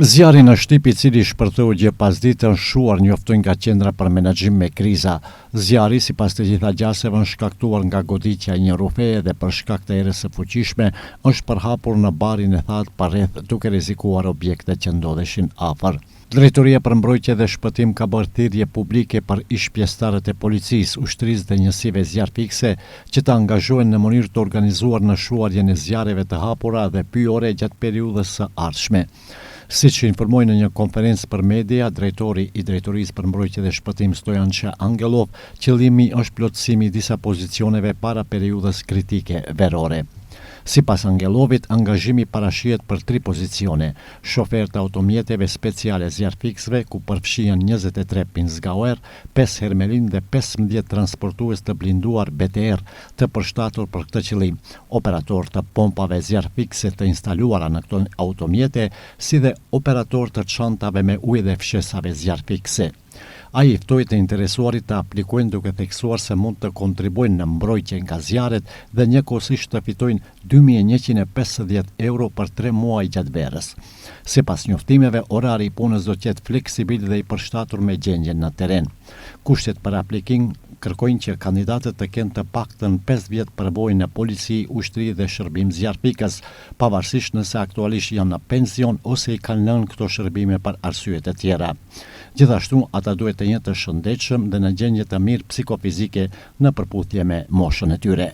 Zjarri në Shtyp, i cili shpërtheu gjë pasditë, është shuar njoftojnë nga qendra për menaxhim me kriza. Zjarri, sipas të gjitha gjasjeve, është shkaktuar nga goditja e një rrufeje dhe për shkak të erës së fuqishme është përhapur në barin e thatë parreth, duke rrezikuar objekte që ndodheshin afër. Drejtoria për mbrojtje dhe shpëtim ka bërë thirrje publike për ish-pjesëtarët e policisë, ushtrisë dhe njësive zjarfikse që të angazhohen në mënyrë të organizuar në shuarjen e zjarreve të hapura dhe pyjore gjatë periudhës së ardhshme. Siç informoi në një konferencë për media, drejtori i Drejtorisë për mbrojtje dhe shpëtim Stojan Angelov, qëllimi është plotësimi i disa pozicioneve para periudhës kritike verore. Sipas Angelovit, angazhimi parashihet për 3 pozicione: shofer të automjeteve speciale zjarfiksve, ku përfshihen 23 pinzgauer, 5 hermelin dhe 15 transportues të blinduar BTR të përshtatur për këtë qëllim, operator të pompave zjarfikse të instaluara në këto automjete, si dhe operator të çantave me ujë dhe fshesave zjarfikse. Ai ftoi të interesuarit të aplikojnë duke theksuar se mund të kontribuojnë në mbrojtje nga zjarret dhe njëkohësisht të fitojnë 2.150 euro për 3 muaj gjatë verës. Sipas njoftimeve, orari i punës do të jetë fleksibil dhe i përshtatur me gjendjen në terren. Kushtet për aplikim kërkojnë që kandidatët të kenë të paktën 5 vjet përvojë në polici, ushtri dhe shërbim zjarfikës, pavarësisht nëse aktualisht janë në pension ose i kanë lënë këto shërbime për arsye të tjera. Gjithashtu, ata duhet të jenë të shëndetshëm dhe në gjendje të mirë psikofizike në përputhje me moshën e tyre.